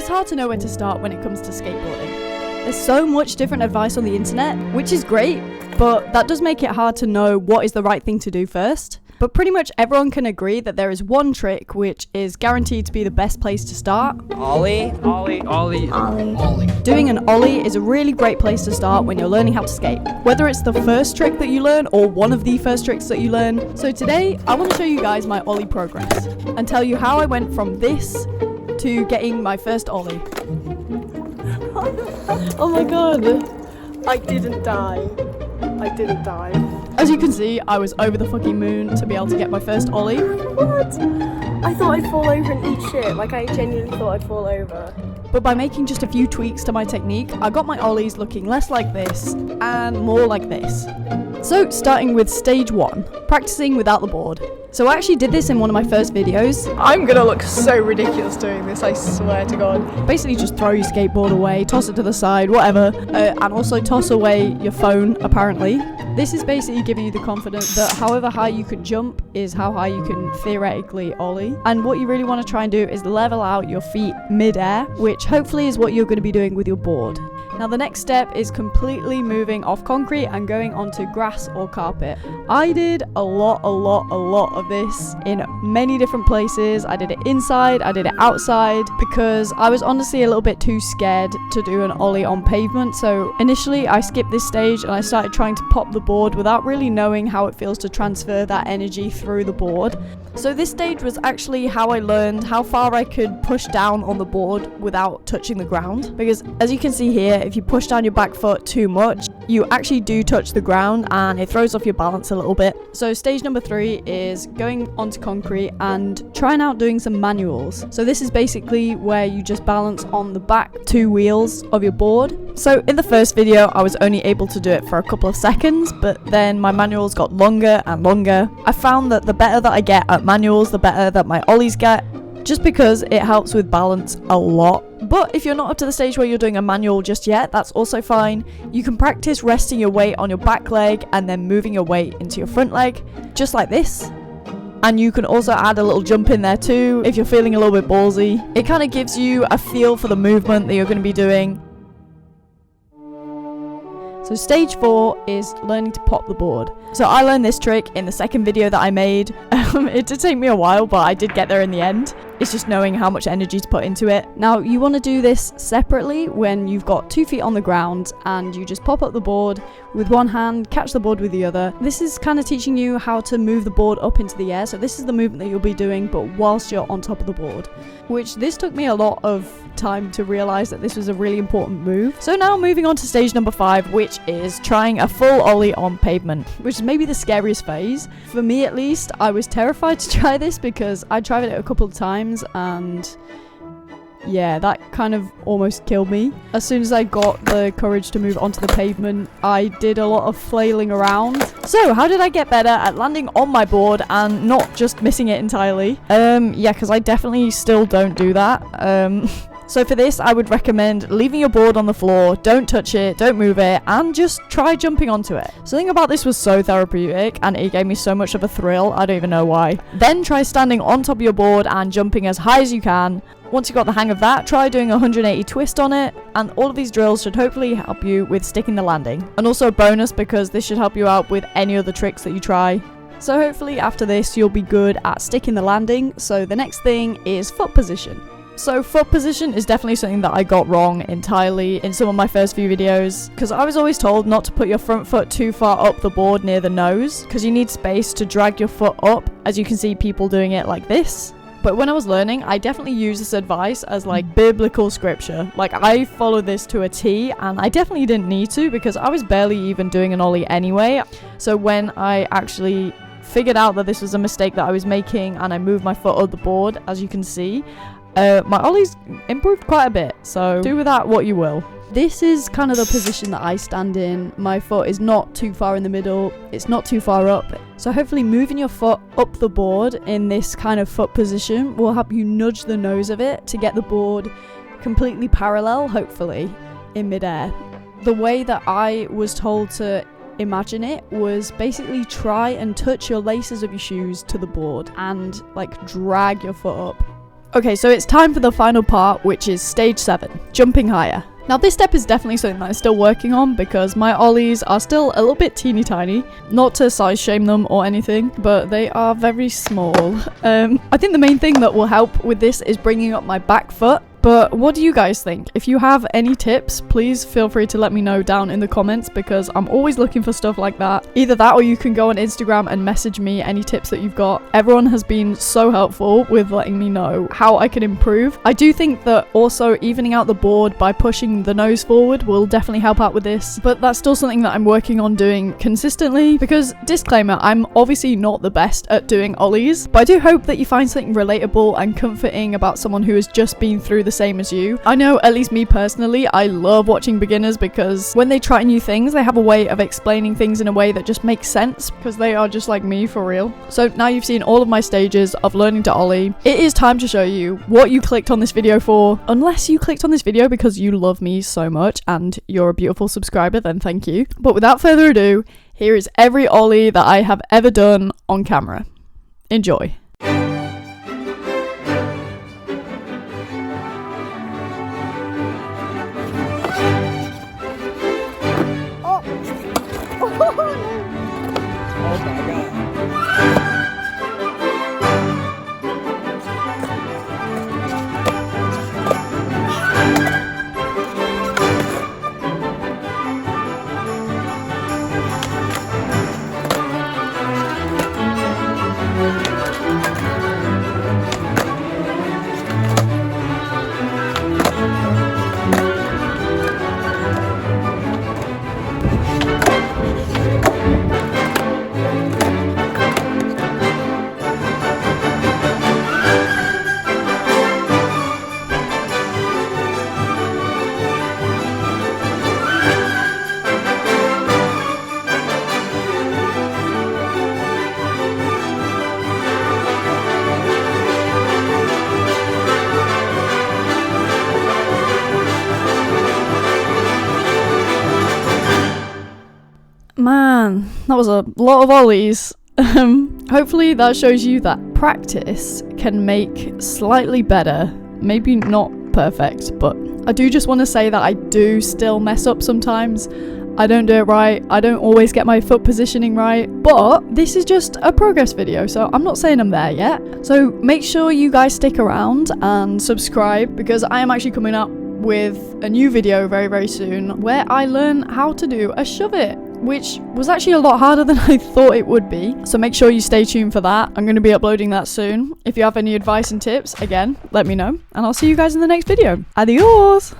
it's hard to know where to start when it comes to skateboarding. There's so much different advice on the internet, which is great, but that does make it hard to know what is the right thing to do first. But pretty much everyone can agree that there is one trick which is guaranteed to be the best place to start. Ollie. Doing an ollie is a really great place to start when you're learning how to skate. Whether it's the first trick that you learn or one of the first tricks that you learn. So today, I want to show you guys my ollie progress and tell you how I went from this to getting my first ollie. Oh my god, I didn't die. As you can see, I was over the fucking moon to be able to get my first ollie. What? I thought I'd fall over and eat shit, like I genuinely thought I'd fall over. But by making just a few tweaks to my technique, I got my ollies looking less like this and more like this. So starting with stage 1, practicing without the board. So I actually did this in one of my first videos. I'm gonna look so ridiculous doing this, I swear to god. Basically just throw your skateboard away, toss it to the side, whatever, and also toss away your phone, apparently. This is basically giving you the confidence that however high you can jump is how high you can theoretically ollie. And what you really want to try and do is level out your feet mid-air, which hopefully is what you're going to be doing with your board. Now the next step is completely moving off concrete and going onto grass or carpet. I did a lot of this in many different places. I did it inside, I did it outside, because I was honestly a little bit too scared to do an ollie on pavement. So initially I skipped this stage and I started trying to pop the board without really knowing how it feels to transfer that energy through the board. So this stage was actually how I learned how far I could push down on the board without touching the ground. Because as you can see here, if you push down your back foot too much, you actually do touch the ground and it throws off your balance a little bit. So stage number 3 is going onto concrete and trying out doing some manuals. So this is basically where you just balance on the back 2 wheels of your board. So in the first video, I was only able to do it for a couple of seconds, but then my manuals got longer and longer. I found that the better that I get at manuals, the better that my ollies get, just because it helps with balance a lot. But if you're not up to the stage where you're doing a manual just yet, that's also fine. You can practice resting your weight on your back leg and then moving your weight into your front leg, just like this. And you can also add a little jump in there too, if you're feeling a little bit ballsy. It kind of gives you a feel for the movement that you're going to be doing. So stage 4 is learning to pop the board. So I learned this trick in the second video that I made. It did take me a while, but I did get there in the end. It's just knowing how much energy to put into it. Now you want to do this separately when you've got 2 feet on the ground and you just pop up the board with one hand, catch the board with the other. This is kind of teaching you how to move the board up into the air. So this is the movement that you'll be doing, but whilst you're on top of the board. Which this took me a lot of time to realize that this was a really important move. So now moving on to stage number 5, which is trying a full ollie on pavement, which is maybe the scariest phase. For me at least, I was terrified to try this because I tried it a couple of times and yeah, that kind of almost killed me. As soon as I got the courage to move onto the pavement, I did a lot of flailing around. So how did I get better at landing on my board and not just missing it entirely? Yeah, because I definitely still don't do that. So for this, I would recommend leaving your board on the floor, don't touch it, don't move it, and just try jumping onto it. Something about this was so therapeutic, and it gave me so much of a thrill, I don't even know why. Then try standing on top of your board and jumping as high as you can. Once you got the hang of that, try doing a 180 twist on it, and all of these drills should hopefully help you with sticking the landing. And also a bonus, because this should help you out with any other tricks that you try. So hopefully after this, you'll be good at sticking the landing. So the next thing is foot position. So foot position is definitely something that I got wrong entirely in some of my first few videos, because I was always told not to put your front foot too far up the board near the nose, because you need space to drag your foot up, as you can see people doing it like this. But when I was learning, I definitely used this advice as like biblical scripture. Like I followed this to a T, and I definitely didn't need to because I was barely even doing an ollie anyway. So when I actually figured out that this was a mistake that I was making and I moved my foot up the board, as you can see, my ollies improved quite a bit, so do with that what you will. This is kind of the position that I stand in. My foot is not too far in the middle, it's not too far up. So hopefully moving your foot up the board in this kind of foot position will help you nudge the nose of it to get the board completely parallel, hopefully, in midair. The way that I was told to imagine it was basically try and touch your laces of your shoes to the board and like drag your foot up. Okay, so it's time for the final part, which is stage 7, jumping higher. Now this step is definitely something that I'm still working on because my ollies are still a little bit teeny tiny. Not to size shame them or anything, but they are very small. I think the main thing that will help with this is bringing up my back foot. But what do you guys think? If you have any tips, please feel free to let me know down in the comments because I'm always looking for stuff like that. Either that or you can go on Instagram and message me any tips that you've got. Everyone has been so helpful with letting me know how I can improve. I do think that also evening out the board by pushing the nose forward will definitely help out with this, but that's still something that I'm working on doing consistently because, disclaimer, I'm obviously not the best at doing ollies, but I do hope that you find something relatable and comforting about someone who has just been through the same as you. I know, at least me personally, I love watching beginners because when they try new things, they have a way of explaining things in a way that just makes sense because they are just like me for real. So now you've seen all of my stages of learning to ollie. It is time to show you what you clicked on this video for. Unless you clicked on this video because you love me so much and you're a beautiful subscriber, then thank you. But without further ado, here is every ollie that I have ever done on camera. Enjoy. Man, that was a lot of ollies. Hopefully that shows you that practice can make slightly better. Maybe not perfect, but I do just want to say that I do still mess up sometimes. I don't do it right. I don't always get my foot positioning right, but this is just a progress video, so I'm not saying I'm there yet. So make sure you guys stick around and subscribe because I am actually coming up with a new video very, very soon where I learn how to do a shove it, which was actually a lot harder than I thought it would be. So make sure you stay tuned for that. I'm going to be uploading that soon. If you have any advice and tips, again, let me know. And I'll see you guys in the next video. Adios!